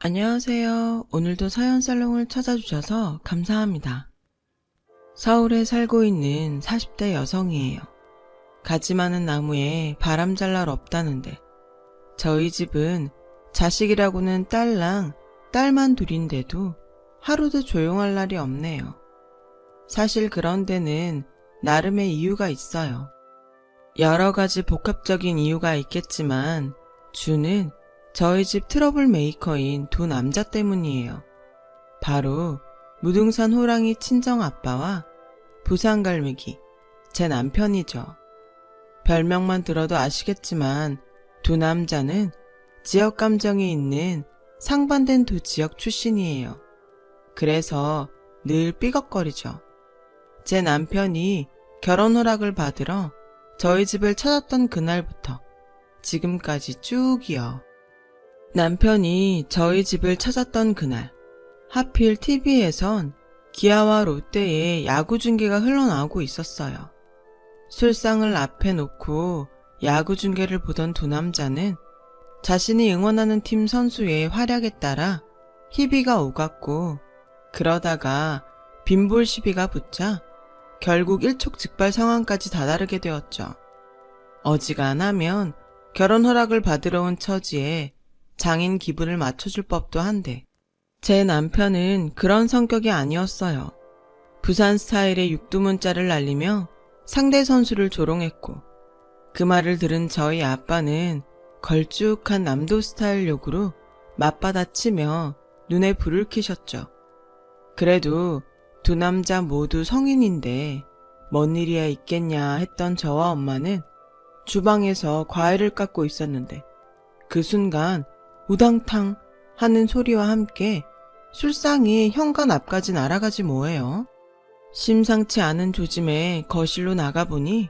안녕하세요. 오늘도 사연살롱을 찾아주셔서 감사합니다. 서울에 살고 있는 40대 여성이에요. 가지 많은 나무에 바람 잘 날 없다는데 저희 집은 자식이라고는 딸만 둘인데도 하루도 조용할 날이 없네요. 사실 그런 데는 나름의 이유가 있어요. 여러 가지 복합적인 이유가 있겠지만 주는 저희 집 트러블 메이커인 두 남자 때문이에요. 바로 무등산 호랑이 친정 아빠와 부산갈매기, 제 남편이죠. 별명만 들어도 아시겠지만 두 남자는 지역 감정이 있는 상반된 두 지역 출신이에요. 그래서 늘 삐걱거리죠. 제 남편이 결혼 허락을 받으러 저희 집을 찾았던 그날부터 지금까지 쭉이요. 남편이 저희 집을 찾았던 그날, 하필 TV에선 기아와 롯데의 야구 중계가 흘러나오고 있었어요. 술상을 앞에 놓고 야구 중계를 보던 두 남자는 자신이 응원하는 팀 선수의 활약에 따라 희비가 오갔고, 그러다가 빈볼 시비가 붙자 결국 일촉즉발 상황까지 다다르게 되었죠. 어지간하면 결혼 허락을 받으러 온 처지에 장인 기분을 맞춰줄 법도 한데 제 남편은 그런 성격이 아니었어요. 부산 스타일의 육두문자를 날리며 상대 선수를 조롱했고, 그 말을 들은 저희 아빠는 걸쭉한 남도 스타일 욕으로 맞받아치며 눈에 불을 켜셨죠. 그래도 두 남자 모두 성인인데 뭔 일이야 있겠냐 했던 저와 엄마는 주방에서 과일을 깎고 있었는데 그 순간 우당탕 하는 소리와 함께 술상이 현관 앞까지 날아가지 뭐예요. 심상치 않은 조짐에 거실로 나가보니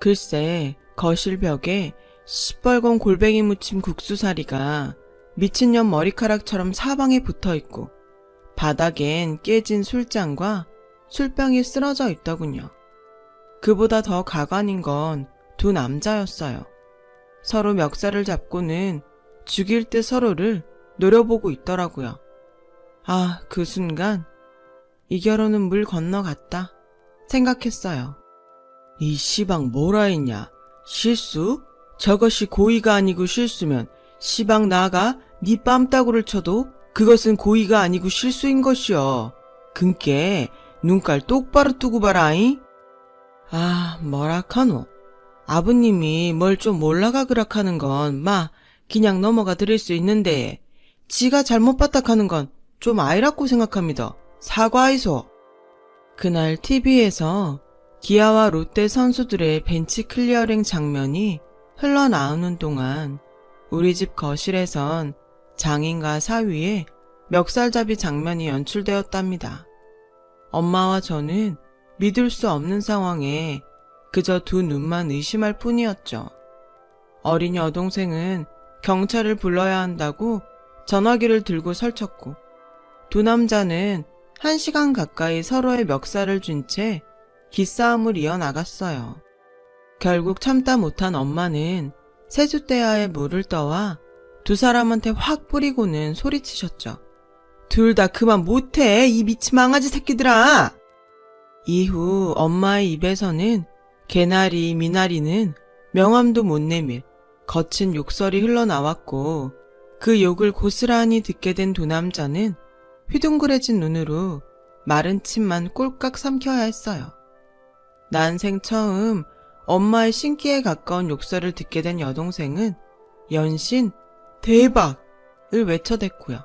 글쎄 거실 벽에 시뻘건 골뱅이 무침 국수사리가 미친년 머리카락처럼 사방에 붙어있고 바닥엔 깨진 술잔과 술병이 쓰러져 있더군요. 그보다 더 가관인 건 두 남자였어요. 서로 멱살을 잡고는 죽일 듯 서로를 노려보고 있더라고요. 아, 그 순간 이 결혼은 물 건너갔다 생각했어요. 이 시방 뭐라 했냐? 실수? 저것이 고의가 아니고 실수면 시방 나가 네 뺨따구를 쳐도 그것은 고의가 아니고 실수인 것이여. 근께 눈깔 똑바로 뜨고 봐라잉. 아, 뭐라카노. 아버님이 뭘 좀 몰라가 그락하는 건 그냥 넘어가 드릴 수 있는데 지가 잘못 봤다카는 건 좀 아이라고 생각합니다. 사과하이소. 그날 TV에서 기아와 롯데 선수들의 벤치 클리어링 장면이 흘러나오는 동안 우리 집 거실에선 장인과 사위의 멱살잡이 장면이 연출되었답니다. 엄마와 저는 믿을 수 없는 상황에 그저 두 눈만 의심할 뿐이었죠. 어린 여동생은 경찰을 불러야 한다고 전화기를 들고 설쳤고, 두 남자는 1시간 가까이 서로의 멱살을 쥔 채 기싸움을 이어나갔어요. 결국 참다 못한 엄마는 세숫대야에 물을 떠와 두 사람한테 확 뿌리고는 소리치셨죠. 둘 다 그만 못해, 이 미친 망아지 새끼들아! 이후 엄마의 입에서는 개나리, 미나리는 명함도 못 내밀 거친 욕설이 흘러나왔고, 그 욕을 고스란히 듣게 된 두 남자는 휘둥그레진 눈으로 마른 침만 꼴깍 삼켜야 했어요. 난생 처음 엄마의 신기에 가까운 욕설을 듣게 된 여동생은 연신 대박을 외쳐댔고요.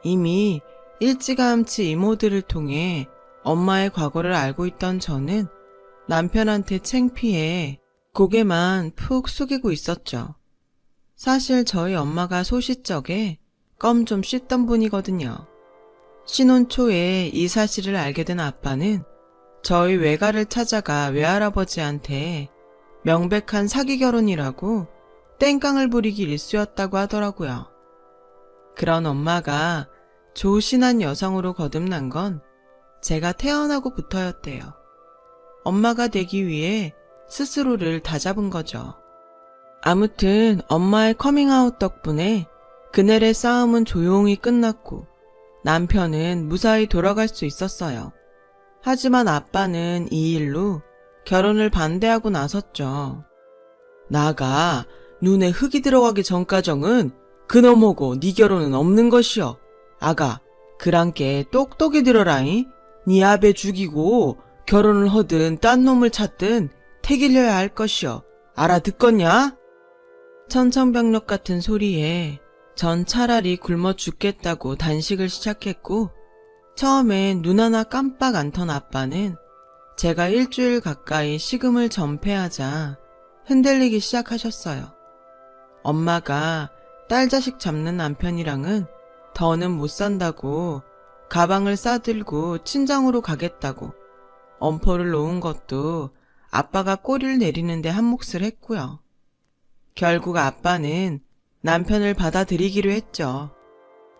이미 일찌감치 이모들을 통해 엄마의 과거를 알고 있던 저는 남편한테 창피해 고개만 푹 숙이고 있었죠. 사실 저희 엄마가 소시적에 껌 좀 씻던 분이거든요. 신혼 초에 이 사실을 알게 된 아빠는 저희 외가를 찾아가 외할아버지한테 명백한 사기 결혼이라고 땡깡을 부리기 일쑤였다고 하더라고요. 그런 엄마가 조신한 여성으로 거듭난 건 제가 태어나고부터였대요. 엄마가 되기 위해 스스로를 다잡은 거죠. 아무튼 엄마의 커밍아웃 덕분에 그날의 싸움은 조용히 끝났고 남편은 무사히 돌아갈 수 있었어요. 하지만 아빠는 이 일로 결혼을 반대하고 나섰죠. 나가 눈에 흙이 들어가기 전까정은 그놈하고 네 결혼은 없는 것이여. 아가, 그랑께 똑똑히 들어라잉. 네 아베 죽이고 결혼을 하든 딴 놈을 찾든 택일려야 할 것이여. 알아듣겄냐? 천천벽력 같은 소리에 전 차라리 굶어 죽겠다고 단식을 시작했고, 처음엔 눈 하나 깜빡 안 턴 아빠는 제가 일주일 가까이 식음을 전폐하자 흔들리기 시작하셨어요. 엄마가 딸 자식 잡는 남편이랑은 더는 못 산다고 가방을 싸들고 친정으로 가겠다고 엄포를 놓은 것도 아빠가 꼬리를 내리는데 한몫을 했고요. 결국 아빠는 남편을 받아들이기로 했죠.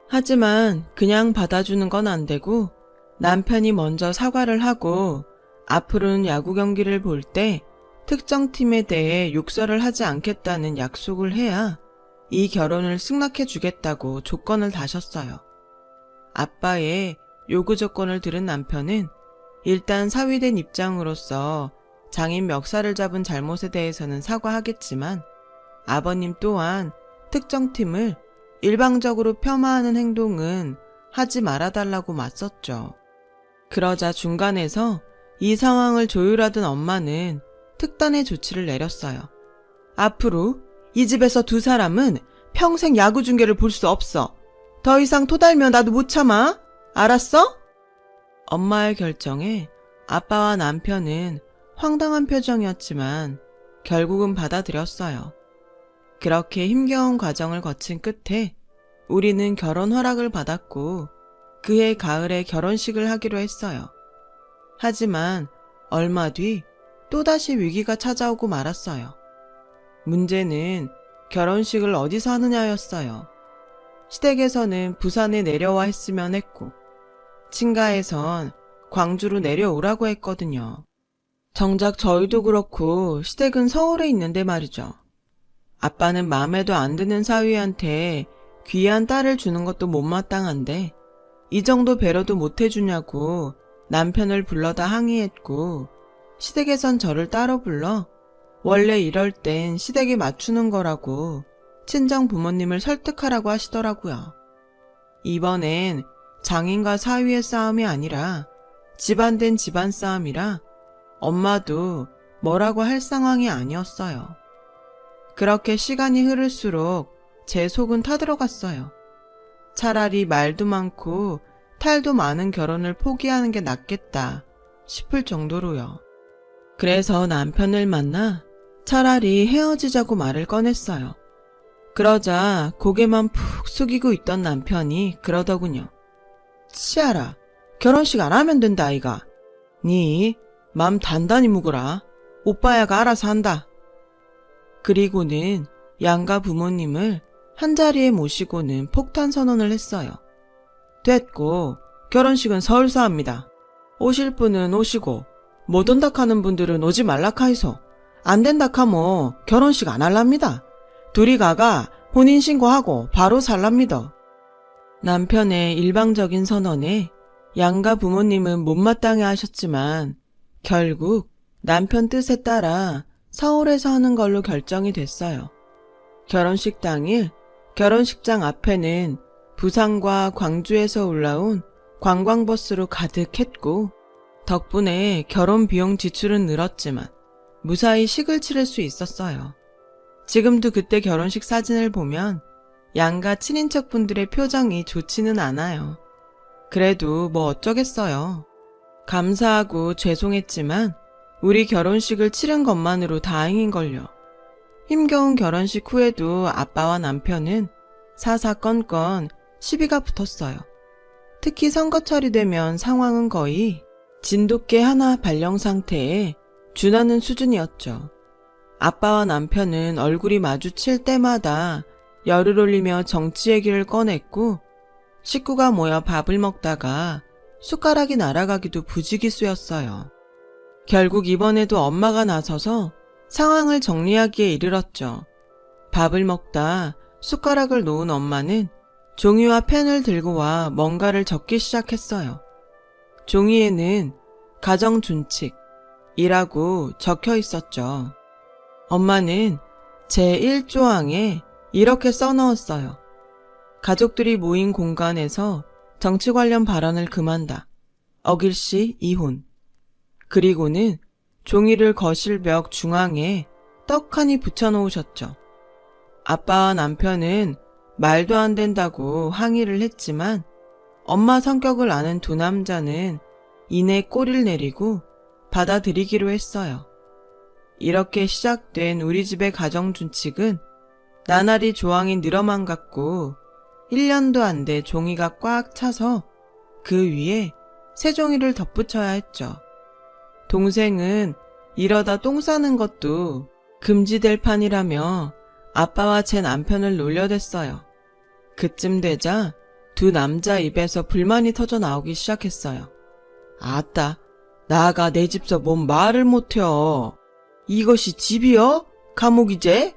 하지만 그냥 받아주는 건 안 되고 남편이 먼저 사과를 하고 앞으로는 야구 경기를 볼 때 특정 팀에 대해 욕설을 하지 않겠다는 약속을 해야 이 결혼을 승낙해 주겠다고 조건을 다셨어요. 아빠의 요구 조건을 들은 남편은 일단 사위된 입장으로서 장인 멱살을 잡은 잘못에 대해서는 사과하겠지만 아버님 또한 특정 팀을 일방적으로 폄하하는 행동은 하지 말아달라고 맞섰죠. 그러자 중간에서 이 상황을 조율하던 엄마는 특단의 조치를 내렸어요. 앞으로 이 집에서 두 사람은 평생 야구 중계를 볼 수 없어. 더 이상 토달면 나도 못 참아. 알았어? 엄마의 결정에 아빠와 남편은 황당한 표정이었지만 결국은 받아들였어요. 그렇게 힘겨운 과정을 거친 끝에 우리는 결혼 허락을 받았고 그해 가을에 결혼식을 하기로 했어요. 하지만 얼마 뒤 또다시 위기가 찾아오고 말았어요. 문제는 결혼식을 어디서 하느냐였어요. 시댁에서는 부산에 내려와 했으면 했고 친가에선 광주로 내려오라고 했거든요. 정작 저희도 그렇고 시댁은 서울에 있는데 말이죠. 아빠는 마음에도 안 드는 사위한테 귀한 딸을 주는 것도 못마땅한데 이 정도 배려도 못 해주냐고 남편을 불러다 항의했고 시댁에선 저를 따로 불러 원래 이럴 땐 시댁에 맞추는 거라고 친정 부모님을 설득하라고 하시더라고요. 이번엔 장인과 사위의 싸움이 아니라 집안 된 집안 싸움이라 엄마도 뭐라고 할 상황이 아니었어요. 그렇게 시간이 흐를수록 제 속은 타들어갔어요. 차라리 말도 많고 탈도 많은 결혼을 포기하는 게 낫겠다 싶을 정도로요. 그래서 남편을 만나 차라리 헤어지자고 말을 꺼냈어요. 그러자 고개만 푹 숙이고 있던 남편이 그러더군요. 치아라, 결혼식 안 하면 된다 아이가. 니 맘 단단히 묵으라. 오빠야가 알아서 한다. 그리고는 양가 부모님을 한자리에 모시고는 폭탄 선언을 했어요. 됐고 결혼식은 서울서 합니다. 오실 분은 오시고 못 온다 하는 분들은 오지 말라 카이소. 안 된다 카모 결혼식 안 할랍니다. 둘이 가가 혼인신고하고 바로 살랍니다. 남편의 일방적인 선언에 양가 부모님은 못마땅해 하셨지만 결국 남편 뜻에 따라 서울에서 하는 걸로 결정이 됐어요. 결혼식 당일 결혼식장 앞에는 부산과 광주에서 올라온 관광버스로 가득했고 덕분에 결혼 비용 지출은 늘었지만 무사히 식을 치를 수 있었어요. 지금도 그때 결혼식 사진을 보면 양가 친인척분들의 표정이 좋지는 않아요. 그래도 뭐 어쩌겠어요. 감사하고 죄송했지만 우리 결혼식을 치른 것만으로 다행인걸요. 힘겨운 결혼식 후에도 아빠와 남편은 사사건건 시비가 붙었어요. 특히 선거철이 되면 상황은 거의 진돗개 하나 발령 상태에 준하는 수준이었죠. 아빠와 남편은 얼굴이 마주칠 때마다 열을 올리며 정치 얘기를 꺼냈고 식구가 모여 밥을 먹다가 숟가락이 날아가기도 부지기수였어요. 결국 이번에도 엄마가 나서서 상황을 정리하기에 이르렀죠. 밥을 먹다 숟가락을 놓은 엄마는 종이와 펜을 들고 와 뭔가를 적기 시작했어요. 종이에는 가정준칙이라고 적혀 있었죠. 엄마는 제1조항에 이렇게 써넣었어요. 가족들이 모인 공간에서 정치 관련 발언을 금한다. 어길 시 이혼. 그리고는 종이를 거실벽 중앙에 떡하니 붙여놓으셨죠. 아빠와 남편은 말도 안 된다고 항의를 했지만 엄마 성격을 아는 두 남자는 이내 꼬리를 내리고 받아들이기로 했어요. 이렇게 시작된 우리 집의 가정준칙은 나날이 조항이 늘어만 갔고 1년도 안 돼 종이가 꽉 차서 그 위에 새 종이를 덧붙여야 했죠. 동생은 이러다 똥 싸는 것도 금지될 판이라며 아빠와 제 남편을 놀려댔어요. 그쯤 되자 두 남자 입에서 불만이 터져 나오기 시작했어요. 아따, 나가 내 집서 뭔 말을 못해요. 이것이 집이여? 감옥이제?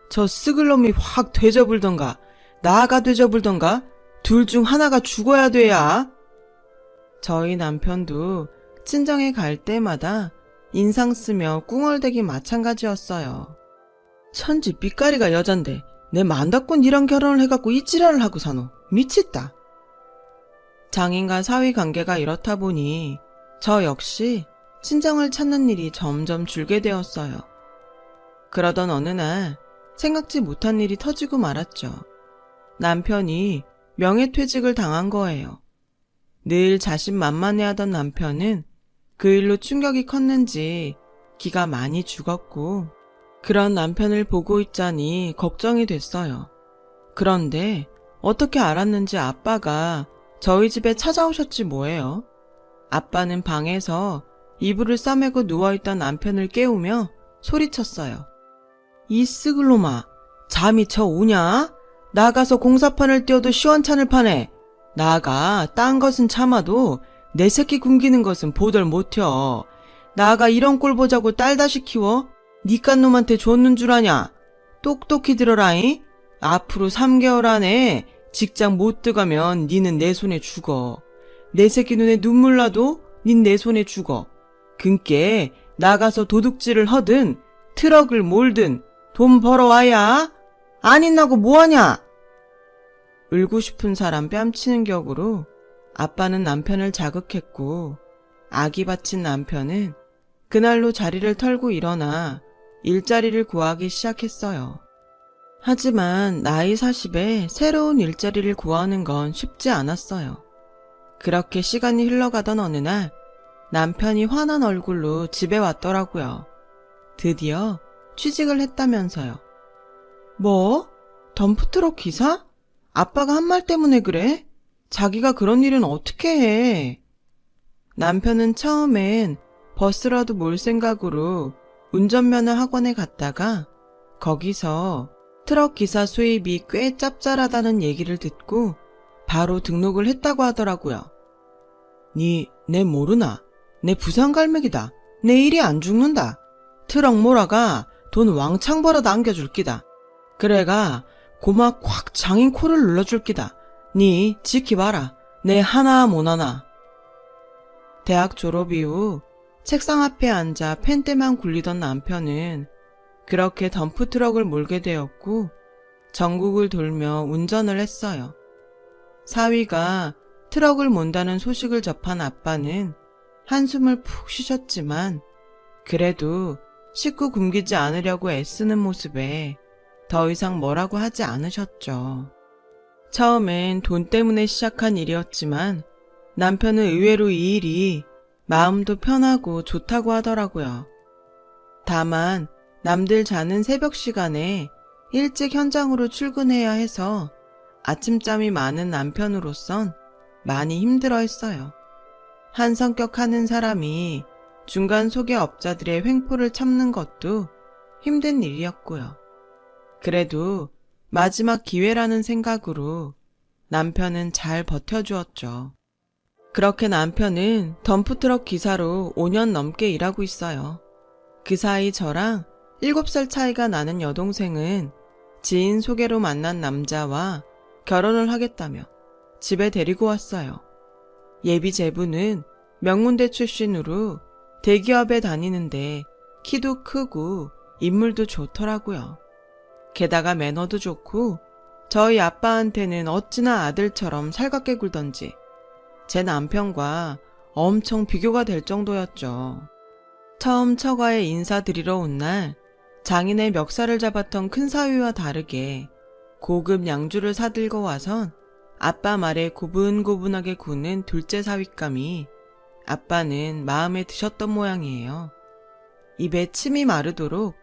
저 쓱을 놈이 확 되져불던가 나가 되져불던가 둘 중 하나가 죽어야 돼야. 저희 남편도 친정에 갈 때마다 인상 쓰며 꿍얼대기 마찬가지였어요. 천지 삐까리가 여잔데 내 만다꾼이랑 결혼을 해갖고 이 지랄을 하고 사노. 미쳤다. 장인과 사위 관계가 이렇다 보니 저 역시 친정을 찾는 일이 점점 줄게 되었어요. 그러던 어느 날 생각지 못한 일이 터지고 말았죠. 남편이 명예퇴직을 당한 거예요. 늘 자신만만해하던 남편은 그 일로 충격이 컸는지 기가 많이 죽었고 그런 남편을 보고 있자니 걱정이 됐어요. 그런데 어떻게 알았는지 아빠가 저희 집에 찾아오셨지 뭐예요. 아빠는 방에서 이불을 싸매고 누워있던 남편을 깨우며 소리쳤어요. 이 쓰글놈아, 잠이 쳐 오냐? 나가서 공사판을 띄워도 시원찮을 판에 나가 딴 것은 참아도 내 새끼 굶기는 것은 보들 못혀. 나가 이런 꼴 보자고 딸 다시 키워? 니깟 놈한테 줬는 줄 아냐? 똑똑히 들어라잉. 앞으로 3개월 안에 직장 못 들어가면 니는 내 손에 죽어. 내 새끼 눈에 눈물 나도 닌 내 손에 죽어. 그니께 나가서 도둑질을 하든 트럭을 몰든 돈 벌어와야. 안 있나고 뭐하냐? 울고 싶은 사람 뺨치는 격으로 아빠는 남편을 자극했고 아기 바친 남편은 그날로 자리를 털고 일어나 일자리를 구하기 시작했어요. 하지만 나이 40에 새로운 일자리를 구하는 건 쉽지 않았어요. 그렇게 시간이 흘러가던 어느 날 남편이 화난 얼굴로 집에 왔더라고요. 드디어 취직을 했다면서요. 뭐? 덤프트럭 기사? 아빠가 한 말 때문에 그래? 자기가 그런 일은 어떻게 해? 남편은 처음엔 버스라도 몰 생각으로 운전면허 학원에 갔다가 거기서 트럭 기사 수입이 꽤 짭짤하다는 얘기를 듣고 바로 등록을 했다고 하더라고요. 내 모르나? 내 부산갈매기다. 내 일이 안 죽는다. 트럭 몰아가 돈 왕창 벌어 남겨줄 끼다. 그래가 고막 콱 장인 코를 눌러줄 끼다. 니 지키봐라. 내 하나 못하나. 대학 졸업 이후 책상 앞에 앉아 펜대만 굴리던 남편은 그렇게 덤프트럭을 몰게 되었고 전국을 돌며 운전을 했어요. 사위가 트럭을 몬다는 소식을 접한 아빠는 한숨을 푹 쉬셨지만 그래도 식구 굶기지 않으려고 애쓰는 모습에 더 이상 뭐라고 하지 않으셨죠. 처음엔 돈 때문에 시작한 일이었지만 남편은 의외로 이 일이 마음도 편하고 좋다고 하더라고요. 다만 남들 자는 새벽 시간에 일찍 현장으로 출근해야 해서 아침잠이 많은 남편으로선 많이 힘들어했어요. 한 성격 하는 사람이 중간 소개업자들의 횡포를 참는 것도 힘든 일이었고요. 그래도 마지막 기회라는 생각으로 남편은 잘 버텨주었죠. 그렇게 남편은 덤프트럭 기사로 5년 넘게 일하고 있어요. 그 사이 저랑 7살 차이가 나는 여동생은 지인 소개로 만난 남자와 결혼을 하겠다며 집에 데리고 왔어요. 예비 제부는 명문대 출신으로 대기업에 다니는데 키도 크고 인물도 좋더라고요. 게다가 매너도 좋고 저희 아빠한테는 어찌나 아들처럼 살갑게 굴던지 제 남편과 엄청 비교가 될 정도였죠. 처음 처가에 인사드리러 온 날 장인의 멱살을 잡았던 큰사위와 다르게 고급 양주를 사들고 와선 아빠 말에 고분고분하게 구는 둘째 사윗감이 아빠는 마음에 드셨던 모양이에요. 입에 침이 마르도록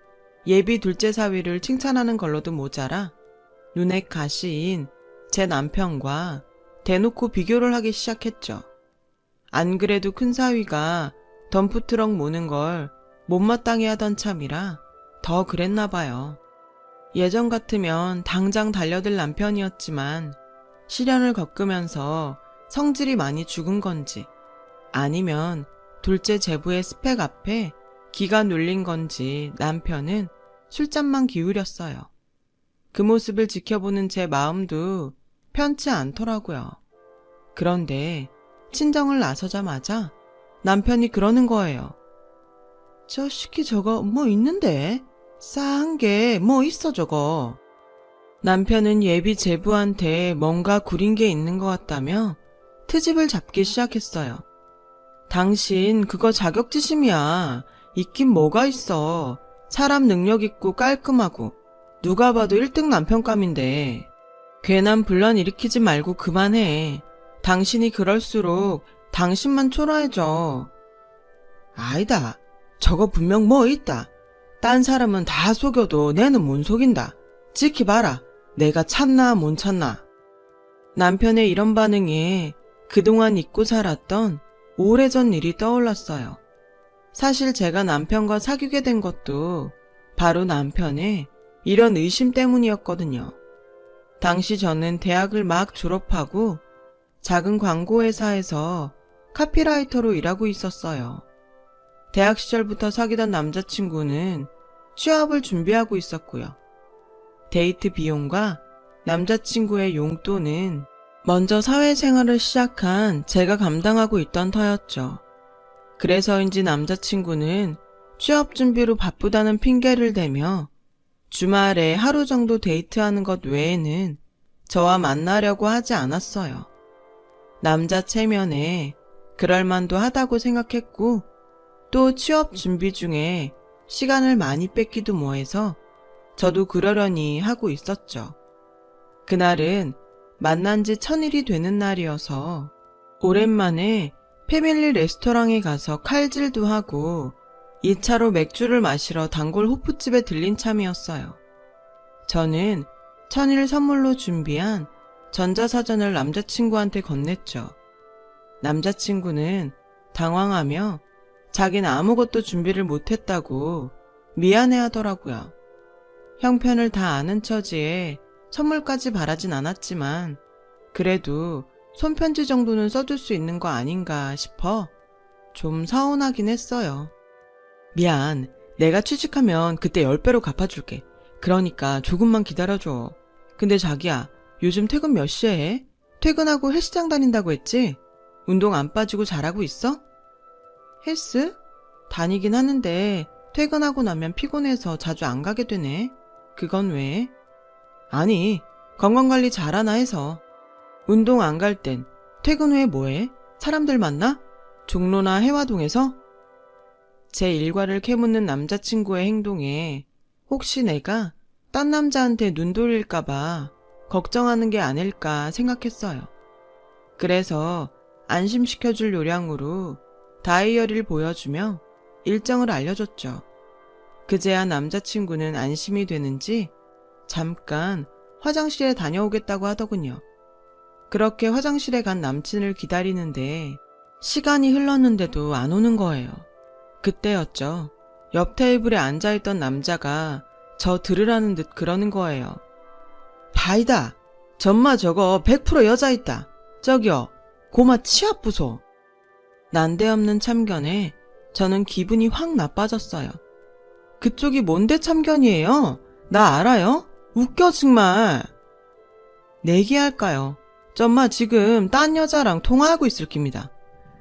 예비 둘째 사위를 칭찬하는 걸로도 모자라 눈에 가시인 제 남편과 대놓고 비교를 하기 시작했죠. 안 그래도 큰사위가 덤프트럭 모는 걸 못마땅해 하던 참이라 더 그랬나 봐요. 예전 같으면 당장 달려들 남편이었지만 시련을 겪으면서 성질이 많이 죽은 건지 아니면 둘째 제부의 스펙 앞에 기가 눌린 건지 남편은 술잔만 기울였어요. 그 모습을 지켜보는 제 마음도 편치 않더라고요. 그런데 친정을 나서자마자 남편이 그러는 거예요. 저 시키 저거 뭐 있는데? 싸한 게 뭐 있어 저거. 남편은 예비 제부한테 뭔가 구린 게 있는 것 같다며 트집을 잡기 시작했어요. 당신 그거 자격지심이야. 있긴 뭐가 있어. 사람 능력 있고 깔끔하고 누가 봐도 1등 남편감인데 괜한 분란 일으키지 말고 그만해. 당신이 그럴수록 당신만 초라해져. 아니다. 저거 분명 뭐 있다. 딴 사람은 다 속여도 내는 못 속인다. 지켜봐라. 내가 찾나 못 찾나. 남편의 이런 반응에 그동안 잊고 살았던 오래전 일이 떠올랐어요. 사실 제가 남편과 사귀게 된 것도 바로 남편의 이런 의심 때문이었거든요. 당시 저는 대학을 막 졸업하고 작은 광고회사에서 카피라이터로 일하고 있었어요. 대학 시절부터 사귀던 남자친구는 취업을 준비하고 있었고요. 데이트 비용과 남자친구의 용돈은 먼저 사회생활을 시작한 제가 감당하고 있던 터였죠. 그래서인지 남자친구는 취업 준비로 바쁘다는 핑계를 대며 주말에 하루 정도 데이트하는 것 외에는 저와 만나려고 하지 않았어요. 남자 체면에 그럴만도 하다고 생각했고 또 취업 준비 중에 시간을 많이 뺏기도 뭐해서 저도 그러려니 하고 있었죠. 그날은 만난 지 1000일이 되는 날이어서 오랜만에 패밀리 레스토랑에 가서 칼질도 하고 2차로 맥주를 마시러 단골 호프집에 들린 참이었어요. 저는 1000일 선물로 준비한 전자사전을 남자친구한테 건넸죠. 남자친구는 당황하며 자기는 아무것도 준비를 못했다고 미안해하더라고요. 형편을 다 아는 처지에 선물까지 바라진 않았지만 그래도 손편지 정도는 써줄 수 있는 거 아닌가 싶어 좀 서운하긴 했어요. 미안, 내가 취직하면 그때 10배로 갚아줄게. 그러니까 조금만 기다려줘. 근데 자기야, 요즘 퇴근 몇 시에 해? 퇴근하고 헬스장 다닌다고 했지? 운동 안 빠지고 잘하고 있어? 헬스? 다니긴 하는데 퇴근하고 나면 피곤해서 자주 안 가게 되네. 그건 왜? 아니, 건강관리 잘하나 해서. 운동 안 갈 땐 퇴근 후에 뭐해? 사람들 만나? 종로나 해화동에서? 제 일과를 캐묻는 남자친구의 행동에 혹시 내가 딴 남자한테 눈 돌릴까봐 걱정하는 게 아닐까 생각했어요. 그래서 안심시켜줄 요량으로 다이어리를 보여주며 일정을 알려줬죠. 그제야 남자친구는 안심이 되는지 잠깐 화장실에 다녀오겠다고 하더군요. 그렇게 화장실에 간 남친을 기다리는데 시간이 흘렀는데도 안 오는 거예요. 그때였죠. 옆 테이블에 앉아있던 남자가 저 들으라는 듯 그러는 거예요. 바이다. 전마 저거 100% 여자 있다. 저기요. 고마 치아 부소. 난데없는 참견에 저는 기분이 확 나빠졌어요. 그쪽이 뭔데 참견이에요? 나 알아요? 웃겨 정말. 내기할까요? 쫌마 지금 딴 여자랑 통화하고 있을 깁니다.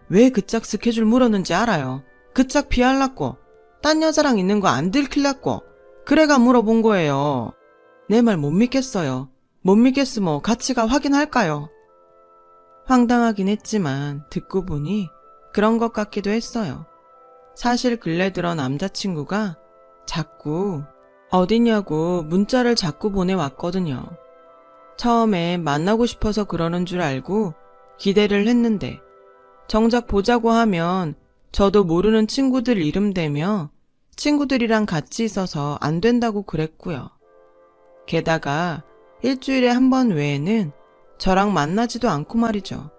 왜 그짝 스케줄 물었는지 알아요. 그짝 피할라고. 딴 여자랑 있는 거 안 들킬라고. 그래가 물어본 거예요. 내 말 못 믿겠어요. 못 믿겠으면 같이 가 확인할까요? 황당하긴 했지만 듣고 보니 그런 것 같기도 했어요. 사실 근래 들어 남자친구가 자꾸 어디냐고 문자를 자꾸 보내왔거든요. 처음에 만나고 싶어서 그러는 줄 알고 기대를 했는데 정작 보자고 하면 저도 모르는 친구들 이름 대며 친구들이랑 같이 있어서 안 된다고 그랬고요. 게다가 일주일에 한 번 외에는 저랑 만나지도 않고 말이죠.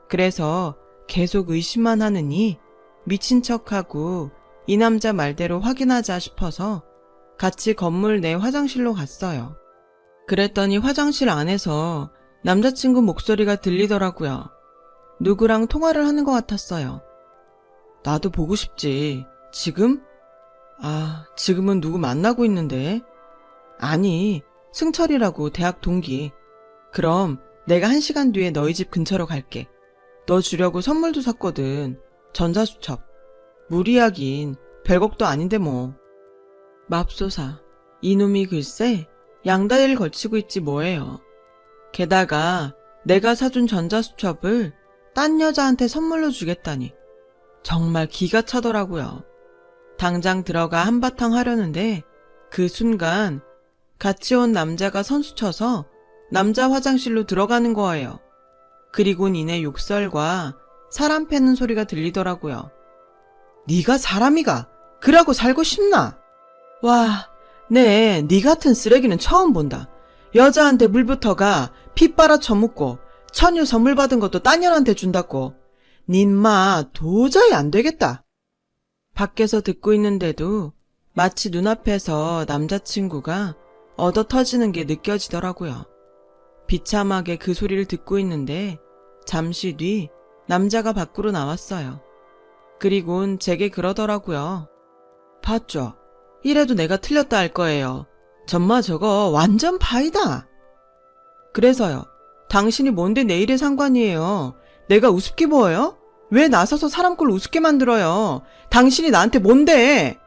그래서 계속 의심만 하느니 미친 척하고 이 남자 말대로 확인하자 싶어서 같이 건물 내 화장실로 갔어요. 그랬더니 화장실 안에서 남자친구 목소리가 들리더라고요. 누구랑 통화를 하는 것 같았어요. 나도 보고 싶지. 지금? 지금은 누구 만나고 있는데? 아니, 승철이라고 대학 동기. 그럼 내가 1시간 뒤에 너희 집 근처로 갈게. 너 주려고 선물도 샀거든. 전자수첩. 무리하긴 별것도 아닌데 뭐. 맙소사. 이놈이 글쎄 양다리를 걸치고 있지 뭐예요. 게다가 내가 사준 전자수첩을 딴 여자한테 선물로 주겠다니. 정말 기가 차더라고요. 당장 들어가 한바탕 하려는데 그 순간 같이 온 남자가 선수 쳐서 남자 화장실로 들어가는 거예요. 그리고 니네 욕설과 사람 패는 소리가 들리더라고요. 네가 사람이가 그러고 살고 싶나? 와, 네 같은 쓰레기는 처음 본다. 여자한테 물부터가 피 빨아 처먹고 처녀 선물 받은 것도 딴 년한테 준다고. 닌마 도저히 안 되겠다. 밖에서 듣고 있는데도 마치 눈앞에서 남자친구가 얻어 터지는 게 느껴지더라고요. 비참하게 그 소리를 듣고 있는데 잠시 뒤 남자가 밖으로 나왔어요. 그리곤 제게 그러더라고요. 봤죠? 이래도 내가 틀렸다 할 거예요. 전마 저거 완전 파이다. 그래서요. 당신이 뭔데 내 일에 상관이에요. 내가 우습게 보여요? 왜 나서서 사람 꼴 우습게 만들어요? 당신이 나한테 뭔데?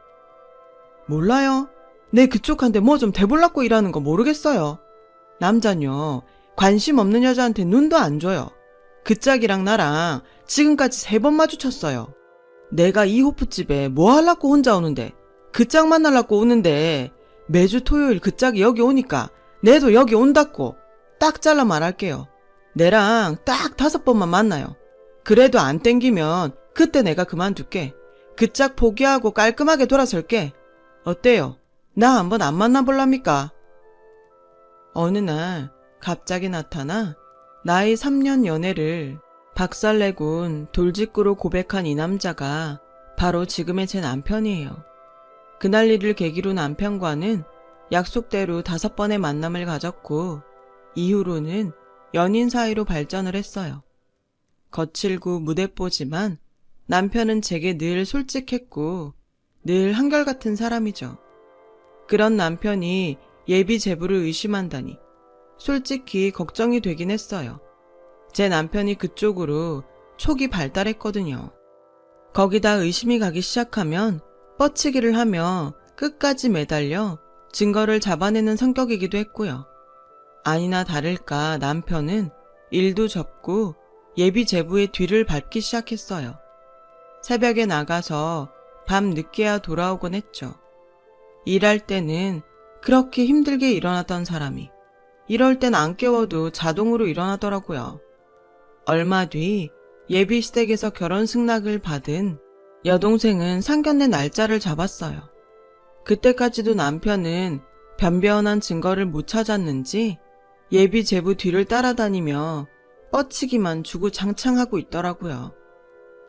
몰라요. 내 그쪽한테 뭐 좀 대볼라고 일하는 거 모르겠어요. 남잔요. 관심 없는 여자한테 눈도 안 줘요. 그 짝이랑 나랑 지금까지 3번 마주쳤어요. 내가 이 호프집에 뭐 하려고 혼자 오는데 그 짝 만나려고 오는데 매주 토요일 그 짝이 여기 오니까 내도 여기 온다고 딱 잘라 말할게요. 내랑 딱 5번만 만나요. 그래도 안 땡기면 그때 내가 그만둘게. 그 짝 포기하고 깔끔하게 돌아설게. 어때요? 나 한번 안 만나볼랍니까? 어느 날 갑자기 나타나 나이 3년 연애를 박살내곤 돌직구로 고백한 이 남자가 바로 지금의 제 남편이에요. 그날 일을 계기로 남편과는 약속대로 5번의 만남을 가졌고 이후로는 연인 사이로 발전을 했어요. 거칠고 무대뽀지만 남편은 제게 늘 솔직했고 늘 한결같은 사람이죠. 그런 남편이 예비 제부를 의심한다니 솔직히 걱정이 되긴 했어요. 제 남편이 그쪽으로 촉이 발달했거든요. 거기다 의심이 가기 시작하면 뻗치기를 하며 끝까지 매달려 증거를 잡아내는 성격이기도 했고요. 아니나 다를까 남편은 일도 접고 예비 제부의 뒤를 밟기 시작했어요. 새벽에 나가서 밤 늦게야 돌아오곤 했죠. 일할 때는 그렇게 힘들게 일어나던 사람이 이럴 땐 안 깨워도 자동으로 일어나더라고요. 얼마 뒤 예비 시댁에서 결혼 승낙을 받은 여동생은 상견례 날짜를 잡았어요. 그때까지도 남편은 변변한 증거를 못 찾았는지 예비 제부 뒤를 따라다니며 뻗치기만 주구장창하고 있더라고요.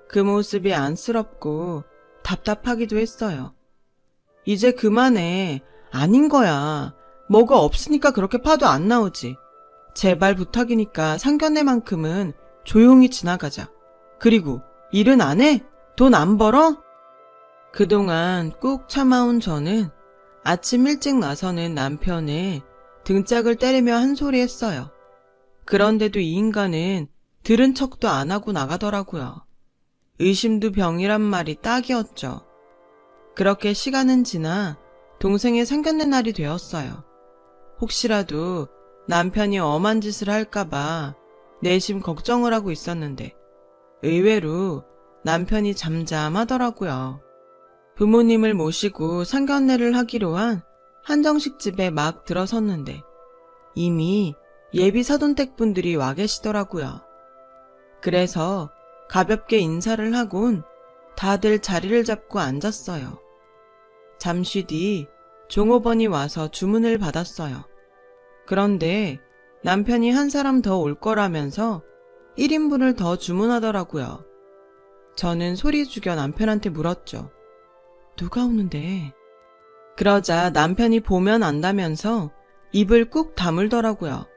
그 모습이 안쓰럽고 답답하기도 했어요. 이제 그만해. 아닌 거야. 뭐가 없으니까 그렇게 파도 안 나오지. 제발 부탁이니까 상견례만큼은 조용히 지나가자. 그리고 일은 안 해? 돈 안 벌어? 그동안 꾹 참아온 저는 아침 일찍 나서는 남편의 등짝을 때리며 한 소리 했어요. 그런데도 이 인간은 들은 척도 안 하고 나가더라고요. 의심도 병이란 말이 딱이었죠. 그렇게 시간은 지나 동생의 상견례 날이 되었어요. 혹시라도 남편이 엄한 짓을 할까봐 내심 걱정을 하고 있었는데 의외로 남편이 잠잠하더라고요. 부모님을 모시고 상견례를 하기로 한 한정식 집에 막 들어섰는데 이미 예비 사돈댁분들이 와 계시더라고요. 그래서 가볍게 인사를 하곤 다들 자리를 잡고 앉았어요. 잠시 뒤 종업원이 와서 주문을 받았어요. 그런데 남편이 한 사람 더 올 거라면서 1인분을 더 주문하더라고요. 저는 소리 죽여 남편한테 물었죠. 누가 오는데? 그러자 남편이 보면 안다면서 입을 꾹 다물더라고요.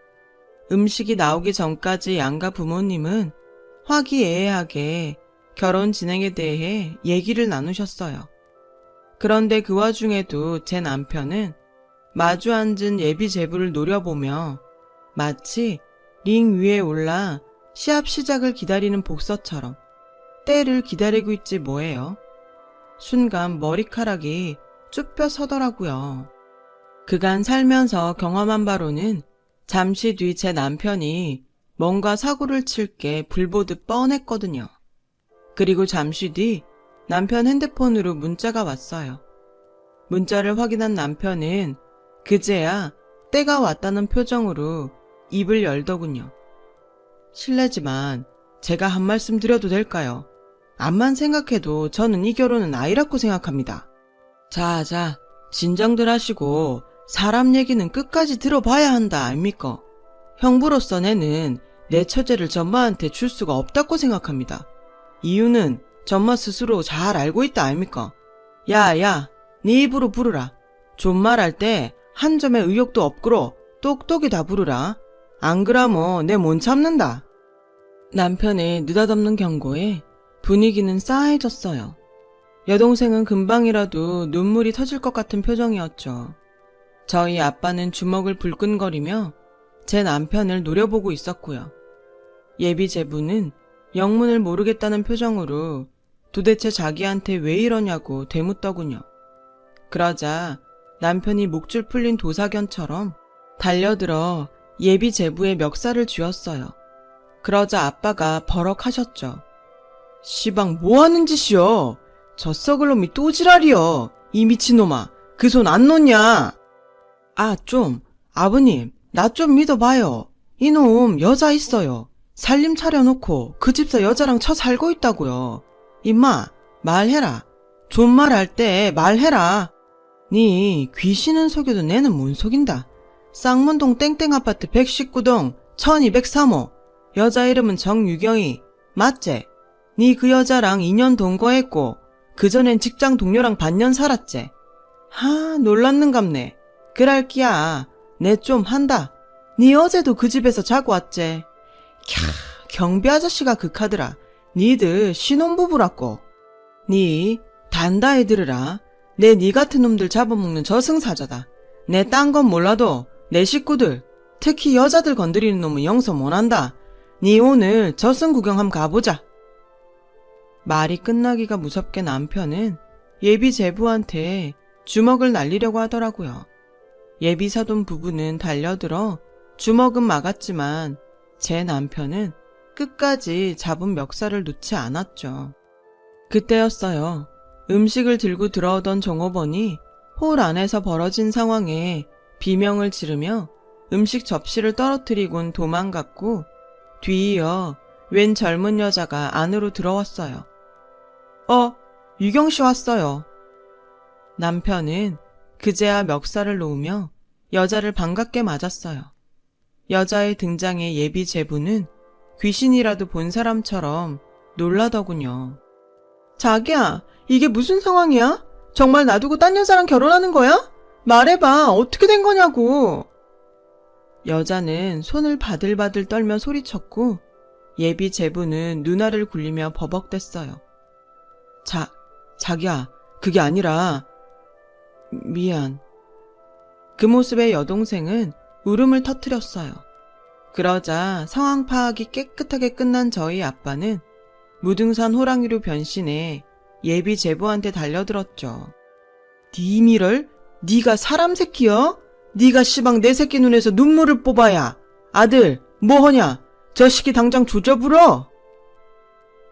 음식이 나오기 전까지 양가 부모님은 화기애애하게 결혼 진행에 대해 얘기를 나누셨어요. 그런데 그 와중에도 제 남편은 마주 앉은 예비 제부를 노려보며 마치 링 위에 올라 시합 시작을 기다리는 복서처럼 때를 기다리고 있지 뭐예요. 순간 머리카락이 쭈뼛 서더라고요. 그간 살면서 경험한 바로는 잠시 뒤 제 남편이 뭔가 사고를 칠 게 불보듯 뻔했거든요. 그리고 잠시 뒤 남편 핸드폰으로 문자가 왔어요. 문자를 확인한 남편은 그제야 때가 왔다는 표정으로 입을 열더군요. 실례지만 제가 한 말씀 드려도 될까요? 암만 생각해도 저는 이 결혼은 아이라고 생각합니다. 자, 진정들 하시고 사람 얘기는 끝까지 들어봐야 한다 아닙니까? 형부로서 내는 내 처제를 전마한테 줄 수가 없다고 생각합니다. 이유는 전마 스스로 잘 알고 있다 아닙니까? 야, 네 입으로 부르라. 존말할 때 한 점의 의욕도 없구로 똑똑히 다 부르라. 안 그러면 내 못 참는다. 남편의 느닷없는 경고에 분위기는 싸해졌어요. 여동생은 금방이라도 눈물이 터질 것 같은 표정이었죠. 저희 아빠는 주먹을 불끈거리며 제 남편을 노려보고 있었고요. 예비 제부는 영문을 모르겠다는 표정으로 도대체 자기한테 왜 이러냐고 되묻더군요. 그러자 남편이 목줄 풀린 도사견처럼 달려들어 예비 제부의 멱살을 쥐었어요. 그러자 아빠가 버럭하셨죠. 시방 뭐하는 짓이여? 저 썩을 놈이 또 지랄이여. 이 미친놈아, 그 손 안 놓냐? 아버님, 나 좀 믿어봐요. 이놈 여자 있어요. 살림 차려놓고 그 집사 여자랑 처 살고 있다고요. 임마, 말해라. 존말할 때 말해라. 니 귀신은 속여도 내는 못 속인다. 쌍문동 땡땡 아파트 119동 1203호. 여자 이름은 정유경이. 맞제? 니 그 여자랑 2년 동거했고 그전엔 직장 동료랑 반년 살았제? 놀랐는갑네. 그랄기야. 내 좀 한다. 니 어제도 그 집에서 자고 왔제? 경비 아저씨가 극하더라. 니들 신혼부부라고. 니 단다해 들으라. 내 니 같은 놈들 잡아먹는 저승사자다. 내 딴 건 몰라도 내 식구들, 특히 여자들 건드리는 놈은 용서 못한다. 니 오늘 저승 구경 한번 가보자. 말이 끝나기가 무섭게 남편은 예비 제부한테 주먹을 날리려고 하더라고요. 예비 사돈 부부는 달려들어 주먹은 막았지만 제 남편은 끝까지 잡은 멱살을 놓지 않았죠. 그때였어요. 음식을 들고 들어오던 종업원이 홀 안에서 벌어진 상황에 비명을 지르며 음식 접시를 떨어뜨리곤 도망갔고 뒤이어 웬 젊은 여자가 안으로 들어왔어요. 유경씨 왔어요. 남편은 그제야 멱살을 놓으며 여자를 반갑게 맞았어요. 여자의 등장에 예비 제부는 귀신이라도 본 사람처럼 놀라더군요. 자기야, 이게 무슨 상황이야? 정말 놔두고 딴 여자랑 결혼하는 거야? 말해봐, 어떻게 된 거냐고. 여자는 손을 바들바들 떨며 소리쳤고 예비 제부는 눈알을 굴리며 버벅댔어요. 자기야, 그게 아니라... 미안. 그 모습에 여동생은 울음을 터뜨렸어요. 그러자 상황 파악이 깨끗하게 끝난 저희 아빠는 무등산 호랑이로 변신해 예비 제부한테 달려들었죠. 니미를? 니가 사람 새끼여? 니가 시방 내 새끼 눈에서 눈물을 뽑아야. 아들, 뭐하냐? 저 시기 당장 조져불어!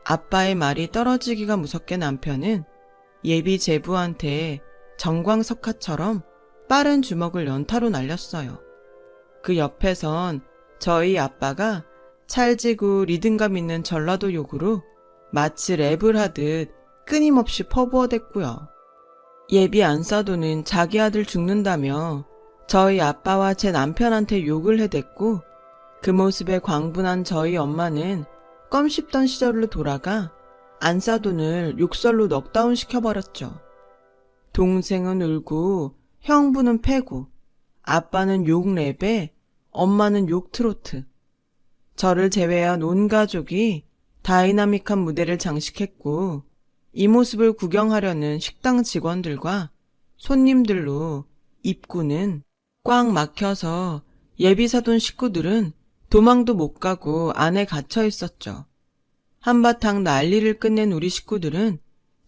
아빠의 말이 떨어지기가 무섭게 남편은 예비 제부한테 정광석화처럼 빠른 주먹을 연타로 날렸어요. 그 옆에선 저희 아빠가 찰지고 리듬감 있는 전라도 욕으로 마치 랩을 하듯 끊임없이 퍼부어댔고요. 예비 안사도는 자기 아들 죽는다며 저희 아빠와 제 남편한테 욕을 해댔고 그 모습에 광분한 저희 엄마는 껌 씹던 시절로 돌아가 안사돈을 욕설로 넉다운 시켜버렸죠. 동생은 울고 형부는 패고 아빠는 욕 랩에 엄마는 욕 트로트. 저를 제외한 온 가족이 다이나믹한 무대를 장식했고 이 모습을 구경하려는 식당 직원들과 손님들로 입구는 꽉 막혀서 예비사돈 식구들은 도망도 못 가고 안에 갇혀 있었죠. 한바탕 난리를 끝낸 우리 식구들은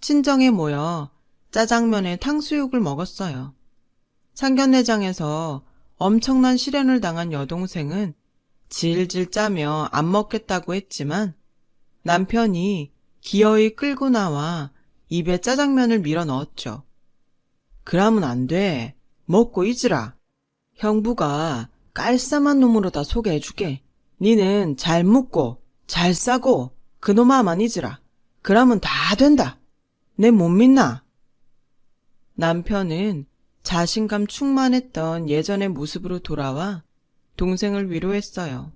친정에 모여 짜장면에 탕수육을 먹었어요. 상견례장에서 엄청난 시련을 당한 여동생은 질질 짜며 안 먹겠다고 했지만 남편이 기어이 끌고 나와 입에 짜장면을 밀어 넣었죠. 그러면 안 돼. 먹고 잊으라. 형부가 깔쌈한 놈으로 다 소개해주게. 니는 잘 묻고 잘 싸고 그놈아만 잊으라. 그러면 다 된다. 내 못 믿나? 남편은 자신감 충만했던 예전의 모습으로 돌아와 동생을 위로했어요.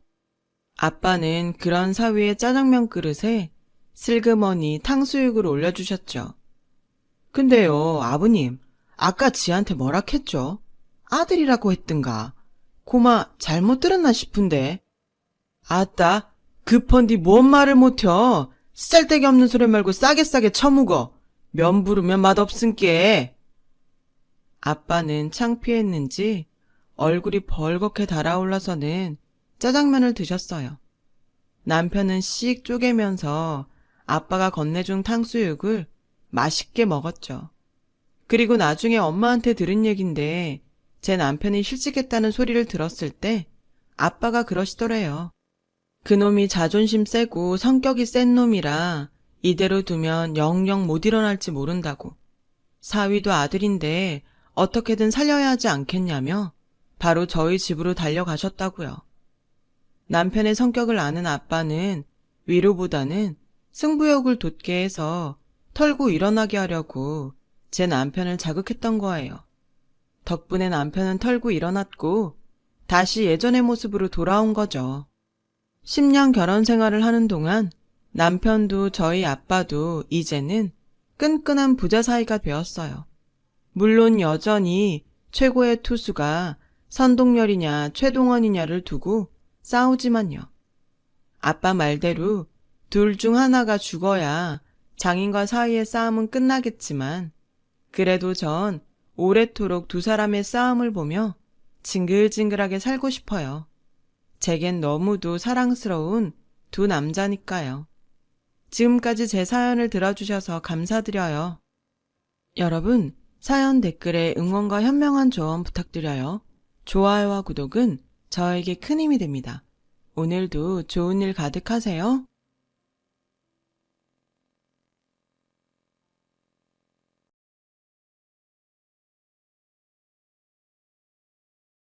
아빠는 그런 사위의 짜장면 그릇에 슬그머니 탕수육을 올려주셨죠. 근데요, 아버님, 아까 지한테 뭐라 했죠? 아들이라고 했든가. 고마 잘못 들었나 싶은데. 아따, 급헌디 뭔 말을 못혀. 쓰잘데기 없는 소리 말고 싸게 처묵어. 면 부르면 맛없은께. 아빠는 창피했는지 얼굴이 벌겋게 달아올라서는 짜장면을 드셨어요. 남편은 씩 쪼개면서 아빠가 건네준 탕수육을 맛있게 먹었죠. 그리고 나중에 엄마한테 들은 얘긴데 제 남편이 실직했다는 소리를 들었을 때 아빠가 그러시더래요. 그놈이 자존심 세고 성격이 센 놈이라 이대로 두면 영영 못 일어날지 모른다고. 사위도 아들인데 어떻게든 살려야 하지 않겠냐며 바로 저희 집으로 달려가셨다고요. 남편의 성격을 아는 아빠는 위로보다는 승부욕을 돋게 해서 털고 일어나게 하려고 제 남편을 자극했던 거예요. 덕분에 남편은 털고 일어났고 다시 예전의 모습으로 돌아온 거죠. 10년 결혼 생활을 하는 동안 남편도 저희 아빠도 이제는 끈끈한 부자 사이가 되었어요. 물론 여전히 최고의 투수가 선동열이냐 최동원이냐를 두고 싸우지만요. 아빠 말대로 둘 중 하나가 죽어야 장인과 사이의 싸움은 끝나겠지만 그래도 전 오래도록 두 사람의 싸움을 보며 징글징글하게 살고 싶어요. 제겐 너무도 사랑스러운 두 남자니까요. 지금까지 제 사연을 들어주셔서 감사드려요. 여러분, 사연 댓글에 응원과 현명한 조언 부탁드려요. 좋아요와 구독은 저에게 큰 힘이 됩니다. 오늘도 좋은 일 가득하세요.